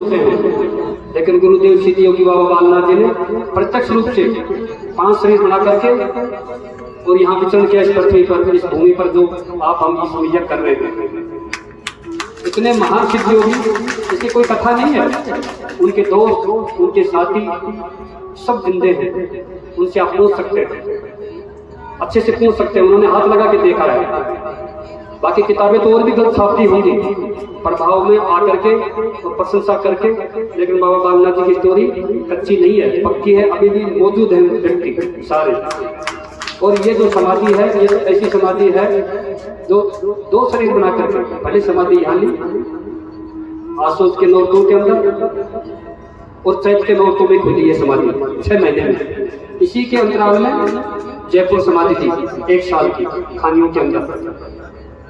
लेकिन गुरुदेव सिद्ध योगी बाबा बालनाथ जी ने प्रत्यक्ष रूप से 5 शरीर बना करके और यहाँ विचरण किया इस पृथ्वी पर, इस भूमि पर जो आप हम इस यज्ञ कर रहे हैं। इतने महान सिद्ध योगी, इसकी कोई कथा नहीं है। उनके दोस्त, उनके साथी सब जिंदे हैं, उनसे आप पूछ सकते हैं, अच्छे से पूछ सकते हैं, उन्होंने हाथ लगा के देखा है। बाकी किताबें तो और भी गलत छापती होंगी प्रभाव में आकर के और प्रशंसा करके, लेकिन बाबा बालनाथ जी की स्टोरी कच्ची नहीं है, पक्की है, अभी भी मौजूद है व्यक्ति सारे। और ये जो समाधि है, ये ऐसी समाधि है जो 2 शरीर बना करके पहले समाधि यहाँ ली आसोच के नौतों के अंदर और चैत के नौतों में खुली है समाधि 6 महीने में। इसी के अंतराल में जयपुर समाधि थी 1 साल की खानियों के अंदर,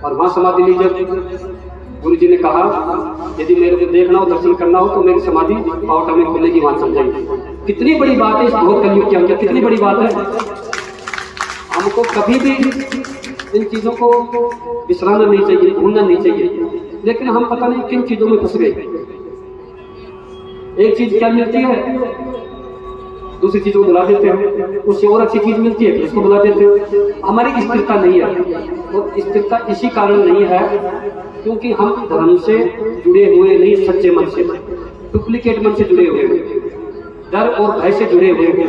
और वहां समाधि ली। जब गुरु जी ने कहा यदि मेरे को देखना हो, दर्शन करना हो तो मेरी समाधि पावटा में खुलेगी, वहां चल जाएगी। कितनी बड़ी बात है इस घोर कलयुग के अंदर, कितनी बड़ी बात है। हमको कभी भी इन चीजों को विसराना नहीं चाहिए, भूलना नहीं चाहिए, लेकिन हम पता नहीं किन चीजों में फंस गए। एक चीज क्या मिलती है, दूसरी चीज को बुला देते हैं, उससे और अच्छी चीज मिलती है उसको बुला देते हैं। हमारी स्थिरता नहीं है, और स्थिरता इसी कारण नहीं है क्योंकि हम धर्म से जुड़े हुए नहीं, सच्चे मन से, डुप्लीकेट मन से जुड़े हुए हैं, डर और भय से जुड़े हुए हैं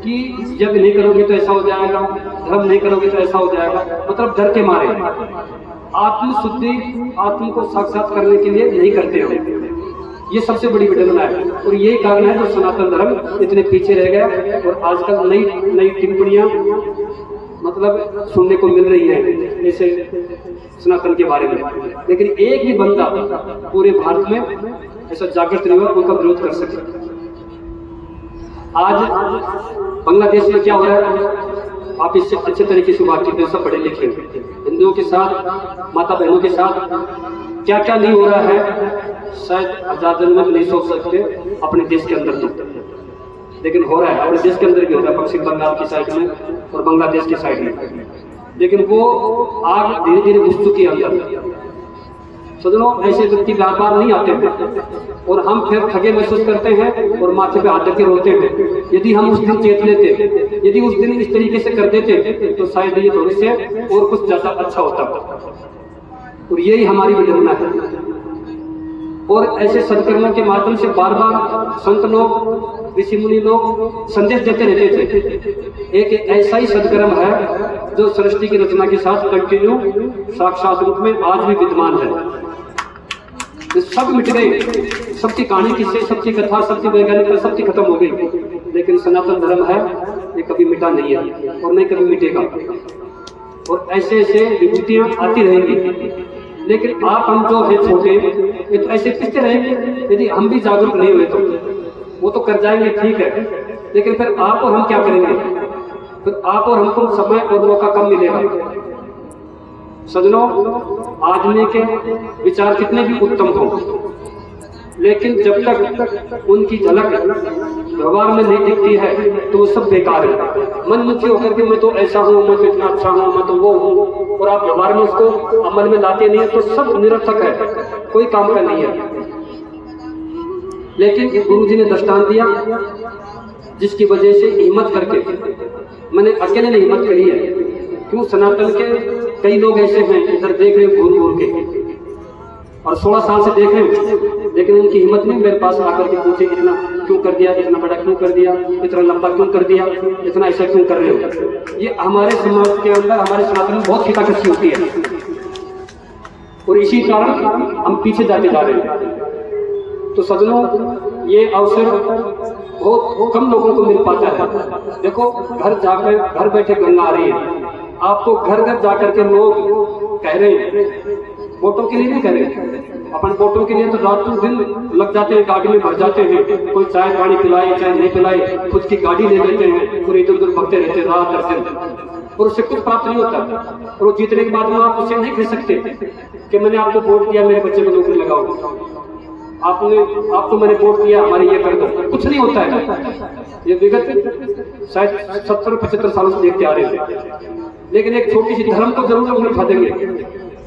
कि जब नहीं करोगे तो ऐसा हो जाएगा, धर्म नहीं करोगे तो ऐसा हो जाएगा, मतलब डर के मारे आत्मशुद्धि, आत्म को साक्षात करने के लिए नहीं करते हो। ये सबसे बड़ी विडंबना है, और यही कारण है जो सनातन धर्म इतने पीछे रह गया। और आजकल नई नई टिप्पणियां मतलब सुनने को मिल रही है ऐसे सनातन के बारे में, लेकिन एक भी बंदा पूरे भारत में ऐसा जागृत नहीं हुआ उनका विरोध कर सके। आज बांग्लादेश में क्या हो रहा है, आप इससे अच्छे तरीके से बातचीत, सब पढ़े लिखे हिंदुओं के साथ, माता बहनों के साथ क्या क्या नहीं हो रहा है, शायद आजाद में नहीं सोच सकते अपने देश के अंदर तो, लेकिन हो रहा है। अपने देश के अंदर भी हो रहा है, पश्चिम बंगाल की साइड में और बांग्लादेश की साइड में, लेकिन वो आग धीरे धीरे घुस चुकी है अंदर। सजनों, ऐसे व्यक्ति बार बार नहीं आते हैं और हम फिर ठगे महसूस करते हैं और माथे पे हाथ रख के रोते हैं। यदि हम उस दिन चेत लेते, यदि उस दिन इस तरीके से कर देते तो शायद ये भविष्य और कुछ ज्यादा अच्छा होता। और यही हमारी विडंबना है। और ऐसे सत्कर्मों के माध्यम से बार बार संत लोग, ऋषि मुनि लोग संदेश देते रहते थे। एक ऐसा ही सत्कर्म है जो सृष्टि की रचना के साथ कंटिन्यू साक्षात रूप में आज भी विद्यमान है। ये सब मिट गए, सबकी कहानी, किससे, सबकी कथा, सबकी वैज्ञानिक, सबकी खत्म हो गई, लेकिन सनातन धर्म है ये कभी मिटा नहीं है और नहीं कभी मिटेगा। और ऐसे ऐसे विभूतियां आती रहेंगी, लेकिन आप हम जो है छोटे, ये तो ऐसे पिसते रहेंगे। यदि हम भी जागरूक नहीं हुए तो वो तो कर जाएंगे, ठीक है, लेकिन फिर आप और हम क्या करेंगे? फिर आप और हमको समय और मौका कम मिलेगा। सजनों, आदमी के विचार कितने भी उत्तम हो, लेकिन जब तक उनकी झलक व्यवहार में नहीं दिखती है तो वो सब बेकार है। मनमुखी होकर के मैं तो ऐसा हूँ, मैं तो इतना अच्छा हूँ, मैं तो वो हूँ, और आप व्यवहार में उसको अमल में लाते नहीं है तो सब निरर्थक है, कोई काम का नहीं है। लेकिन गुरु जी ने दृष्टांत दिया जिसकी वजह से हिम्मत करके, मैंने अकेले ने हिम्मत करी है। क्यों? सनातन के कई लोग ऐसे हैं इधर देख रहे घूर घूर के, और 16 साल से देख रहे हैं, लेकिन उनकी हिम्मत नहीं मेरे पास आकर के पूछे इतना क्यों कर दिया, इतना बड़ा क्यों कर दिया, इतना लंबा क्यों कर दिया, इतना ऐसा क्यों कर रहे हो। ये हमारे समाज के अंदर, हमारे समाज में बहुत खिताखची होती है, और इसी कारण हम पीछे जाते जा रहे हैं। तो सजनों, ये अवसर बहुत कम लोगों को मिल पाता है। देखो, घर जाकर, घर बैठे गंगा आ रही है, आपको घर घर जाकर के लोग कह रहे हैं, वोटों के लिए नहीं कह रहे, अपन वोटों के लिए तो रातों दिन लग जाते हैं, गाड़ी में भर जाते हैं, कोई चाय पानी पिलाए चाहे नहीं पिलाए, खुद की गाड़ी ले लेते हैं, पूरे इधर उधर भगते रहते रात भर दिन, और उससे कुछ प्राप्त नहीं होता। और वो जीतने के बाद में आप उसे नहीं कह सकते कि मैंने आपको वोट दिया, मेरे बच्चे को नौकरी लगाओ, आपको मैंने वोट दिया, हमारे ये कर दो। कुछ नहीं होता है। ये विगत शायद 70-75 सालों से देखते आ रहे हैं, लेकिन एक छोटी सी धर्म को जरूर उठा देंगे।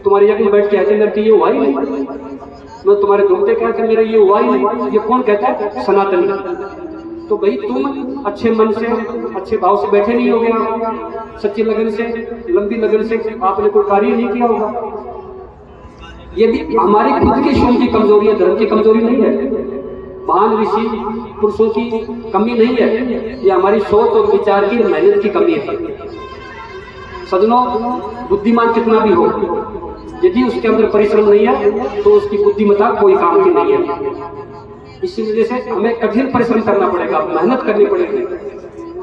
तुम्हारी जगह बैठ के ऐसे लड़की ये हुआ ही नहीं, मैं तुम्हारे दोस्ते कहा कि मेरा ये हुआ ही नहीं, ये कौन कहता है? सनातनी। तो भाई तुम अच्छे मन से, अच्छे भाव से बैठे नहीं हो गया, सच्ची लगन से, लंबी लगन से आपने कोई कार्य नहीं किया होगा। ये भी हमारी खुद की शौक की कमजोरी है, धर्म की कमजोरी नहीं है, महान ऋषि पुरुषों की कमी नहीं है, ये हमारी सोच और विचार की मेहनत की कमी है। सजनों, बुद्धिमान कितना भी हो, यदि उसके अंदर परिश्रम नहीं है तो उसकी बुद्धिमत्ता कोई काम की नहीं है। इसी वजह से हमें कठिन परिश्रम करना पड़ेगा, मेहनत करनी पड़ेगी,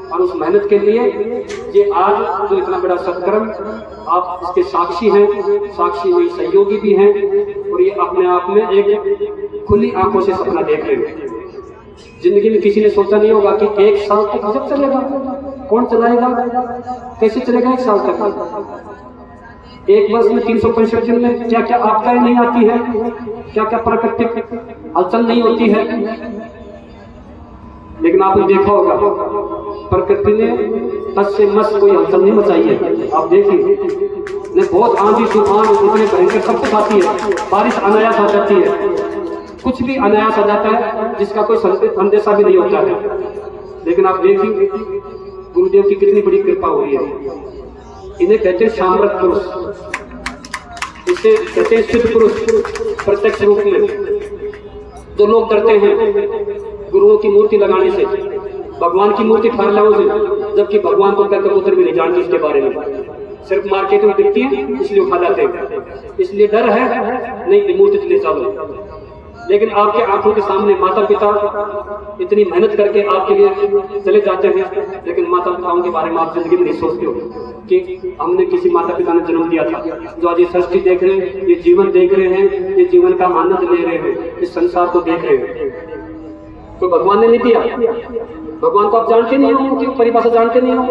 और उस मेहनत के लिए ये आज जो इतना बड़ा सत्कर्म, आप इसके साक्षी हैं, साक्षी हुई सहयोगी भी हैं, और ये अपने आप में एक खुली आंखों से सपना देख रहे हैं। जिंदगी में किसी ने सोचा नहीं होगा कि 1 साल तक जब चलेगा, कौन चलाएगा, कैसे चलेगा 1 साल तक? 1 वर्ष में 365 दिन में क्या क्या आपदाएं नहीं आती है, क्या क्या प्राकृतिक हलचल नहीं होती है। लेकिन आपने देखा होगा प्रकृति ने तस से मस कोई हलचल नहीं मचाई है। आप देखिए, बहुत आंधी तूफान इतने भयंकर सब कुछ आती है, बारिश अनायास आ जाती है, कुछ भी अनायास आ जाता है जिसका कोई अंदेशा भी नहीं होता है। लेकिन आप देखिए गुरुदेव की कितनी बड़ी कृपा हुई है। इन्हें कहते हैं सामर्थ पुरुष, इसे कहते हैं सिद्ध पुरुष। प्रत्यक्ष रूप में जो लोग करते हैं गुरुओं की मूर्ति लगाने से, भगवान की मूर्ति ठान लाओ से, जबकि भगवान को कहकर उतर भी नहीं जानते इसके बारे में, सिर्फ मार्केट में दिखती है इसलिए उठा लाते हैं, इसलिए डर है नहीं मूर्ति ले चलो। लेकिन आपके आंखों के सामने माता पिता इतनी मेहनत करके आपके लिए चले जाते हैं, लेकिन माता पिताओं के बारे में आप जिंदगी में नहीं सोचते हो कि हमने किसी माता पिता ने जन्म दिया था, जो आज ये सृष्टि देख रहे हैं, ये जीवन देख रहे हैं, ये जीवन का आनंद ले रहे हैं, इस संसार को देख रहे हैं। तो भगवान ने नहीं दिया। भगवान को आप जानते नहीं हो, उनकी परिभाषा जानते नहीं हो,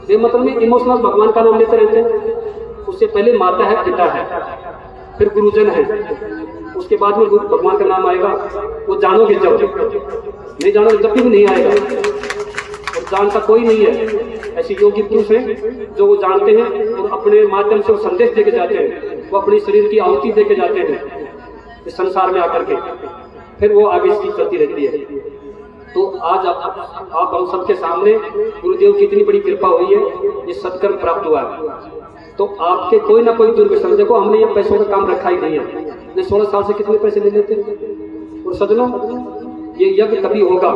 ये मतलब में इमोशनल भगवान का नाम लेते रहते हैं। उससे पहले माता है, पिता है, फिर गुरुजन है, उसके बाद में भगवान का नाम आएगा। वो जानोगे जब, नहीं जानोगे जब भी नहीं आएगा। और जानता कोई नहीं है, ऐसे योगी पुरुष हैं जो वो जानते हैं और अपने माध्यम से वो संदेश देके जाते हैं, वो अपने शरीर की आहुति देके जाते हैं इस संसार में आकर के, फिर वो आगे इसकी चलती रहती है। तो आज आप हम सबके सामने गुरुदेव की इतनी बड़ी कृपा हुई है, ये सत्कर्म प्राप्त हुआ है। तो आपके कोई ना कोई दुर्व्यसन, देखो हमने ये पैसों का काम रखा ही नहीं है, 16 साल से कितने पैसे ले लेते हैं। और सजनों, ये यज्ञ कभी होगा